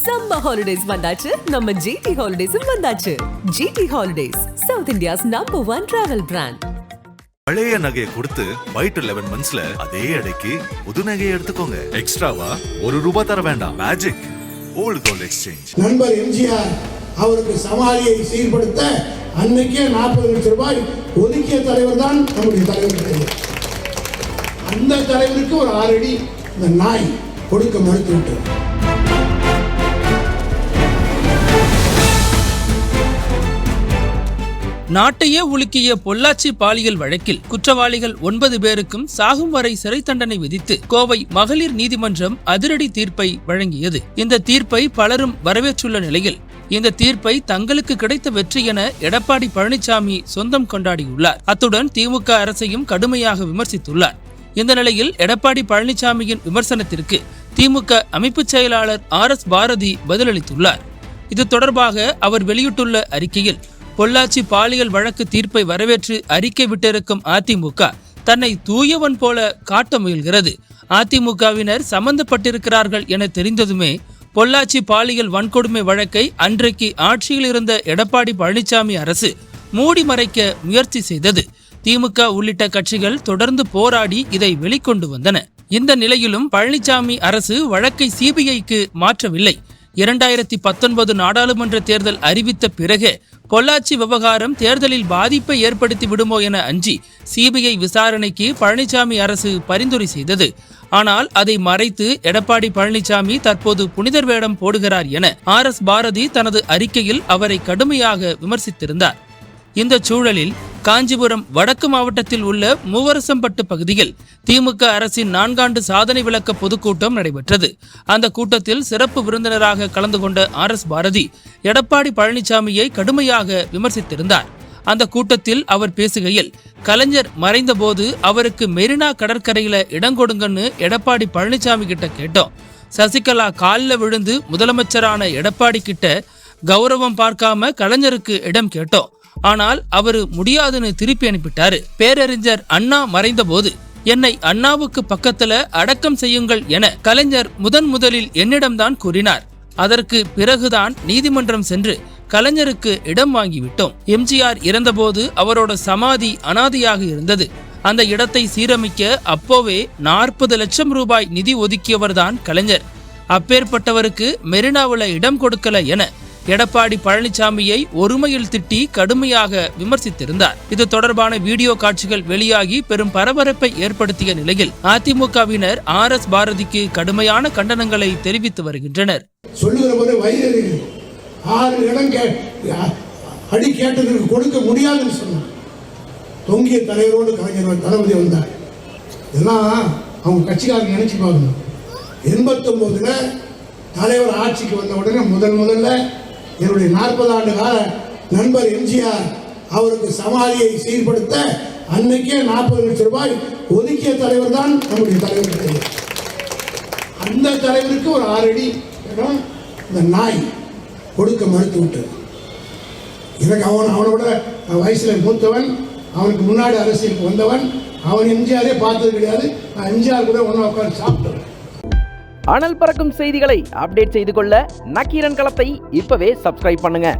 Summer holidays வந்தாச்சு, நம்ம GT ஹாலிடேஸும் வந்தாச்சு. GT holidays, south India's #1 travel brand. பழைய நகையை கொடுத்து White 11 monthsல அதே அடைக்கு புது நகையை எடுத்துக்கோங்க. எக்ஸ்ட்ராவா ₹1 தர வேண்டாம். Magic old gold exchange. நண்பர் எம்ஜிஆர் அவருக்கு சமாளியை சீர்படுத்த அன்னைக்கே 40 லட்சம் ரூபாய் ஒதுக்கிய தலைவர் தான் நம்முடைய தலைவர். அந்த தலைவருக்கு ஒரு 6 அடி இந்த நாய் கொடுக்க மறுத்துவிட்டது. நாட்டையே உலுக்கிய பொள்ளாச்சி பாலியல் வழக்கில் குற்றவாளிகள் 9 பேருக்கும் சாகும் வரை சிறை தண்டனை விதித்து கோவை மகளிர் நீதிமன்றம் அதிரடி தீர்ப்பை வழங்கியது. இந்த தீர்ப்பை பலரும் வரவேற்றுள்ள நிலையில் இந்த தீர்ப்பை தங்களுக்கு கிடைத்த வெற்றி என எடப்பாடி பழனிசாமி சொந்தம் கொண்டாடியுள்ளார். அத்துடன் திமுக அரசையும் கடுமையாக விமர்சித்துள்ளார். இந்த நிலையில் எடப்பாடி பழனிசாமியின் விமர்சனத்திற்கு திமுக அமைப்பு செயலாளர் RS பாரதி பதிலளித்துள்ளார். இது தொடர்பாக அவர் வெளியிட்டுள்ள அறிக்கையில், பொள்ளாச்சி பாலியல் வழக்கு தீர்ப்பை வரவேற்று அறிக்கை விட்டிருக்கும் அதிமுக தன்னை தூயவன் போல காட்ட முயல்கிறது. அதிமுகவினர் சம்பந்தப்பட்டிருக்கிறார்கள் என தெரிந்ததுமே பொள்ளாச்சி பாலியல் வன்கொடுமை வழக்கை அன்றைக்கு ஆட்சியில் இருந்த எடப்பாடி பழனிசாமி அரசு மூடி மறைக்க முயற்சி செய்தது. திமுக உள்ளிட்ட கட்சிகள் தொடர்ந்து போராடி இதை வெளிக்கொண்டு வந்தன. இந்த நிலையிலும் பழனிசாமி அரசு வழக்கை CBIக்கு மாற்றவில்லை. 2019 நாடாளுமன்ற தேர்தல் அறிவித்த பிறகு பொள்ளாச்சி விவகாரம் தேர்தலில் பாதிப்பை ஏற்படுத்தி விடுமோ என அஞ்சி CBI விசாரணைக்கு பழனிசாமி அரசு பரிந்துரை செய்தது. ஆனால் அதை மறைத்து எடப்பாடி பழனிசாமி தற்போது புனிதர் வேடம் போடுகிறார் என RS பாரதி தனது அறிக்கையில் அவரை கடுமையாக விமர்சித்திருந்தார். இந்த சூழலில் காஞ்சிபுரம் வடக்கு மாவட்டத்தில் உள்ள மூவரசம்பட்டு பகுதியில் திமுக அரசின் 4 ஆண்டு சாதனை விளக்க பொதுக்கூட்டம் நடைபெற்றது. அந்த கூட்டத்தில் சிறப்பு விருந்தினராக கலந்து கொண்ட RS பாரதி எடப்பாடி பழனிசாமியை கடுமையாக விமர்சித்திருந்தார். அந்த கூட்டத்தில் அவர் பேசுகையில், கலைஞர் மறைந்த போது அவருக்கு மெரினா கடற்கரையில இடம் கொடுங்கன்னு எடப்பாடி பழனிசாமி கிட்ட கேட்டோம். சசிகலா காலில் விழுந்து முதலமைச்சரான எடப்பாடி கிட்ட கௌரவம் பார்க்காம கலைஞருக்கு இடம் கேட்டோம். ஆனால் அவரு முடியாதுன்னு திருப்பி அனுப்பிட்டாரு. பேரறிஞர் அண்ணா மறைந்த போது என்னை அண்ணாவுக்கு பக்கத்துல அடக்கம் செய்யுங்கள் என கலைஞர் முதலில் என்னிடம்தான் கூறினார். அதற்கு பிறகுதான் நீதிமன்றம் சென்று கலைஞருக்கு இடம் வாங்கிவிட்டோம். எம்ஜிஆர் இறந்தபோது அவரோட சமாதி அனாதையாக இருந்தது. அந்த இடத்தை சீரமைக்க அப்போவே 40 லட்சம் ரூபாய் நிதி ஒதுக்கியவர்தான் கலைஞர். அப்பேற்பட்டவருக்கு மெரினாவுல இடம் கொடுக்கல என எடப்பாடி பழனிசாமியை ஒருமையில் திட்டி கடுமையாக விமர்சித்திருந்தார். இது தொடர்பான வீடியோ காட்சிகள் வெளியாகி பெரும் பரபரப்பை ஏற்படுத்திய நிலையில் அதிமுகவினர் RS பாரதிக்கு கடுமையான கண்டனங்களை தெரிவித்து வருகின்றனர். சொல்லுகிற போது வயிறு 6 இடம் அடி கேட்டதற்கு கொடுக்க முடியாதுன்னு சொன்னார். தொங்கிய தலைவரோடு கலைஞர் தளபதி வந்தார். இதெல்லாம் அவங்க கட்சிக்காரங்க நினைச்சு பார்க்கணும். 89ல் தலைவர் ஆட்சிக்கு வந்த உடனே முதல்ல என்னுடைய 40 ஆண்டு கால நண்பர் எம்ஜிஆர் அவருக்கு சமாளியை சீர்படுத்த அன்னைக்கே 40 லட்சம் ரூபாய் ஒதுக்கிய தலைவர் தான் நம்முடைய தலைவர். அந்த தலைவருக்கு ஒரு 6 அடி இந்த நாய் கொடுக்க மறுத்து விட்டது. எனக்கு அவனோட வயசுல மூத்தவன், அவனுக்கு முன்னாடி அரசியலுக்கு வந்தவன். அவன் எம்ஜிஆரே பார்த்தது கிடையாது. நான் எம்ஜிஆர் கூட ஒன்றா உட்காந்து சாப்பிட்டேன். அனல் பறக்கும் செய்திகளை அப்டேட் செய்து கொள்ள நக்கீரன் களத்தை இப்பவே சப்ஸ்கிரைப் பண்ணுங்க.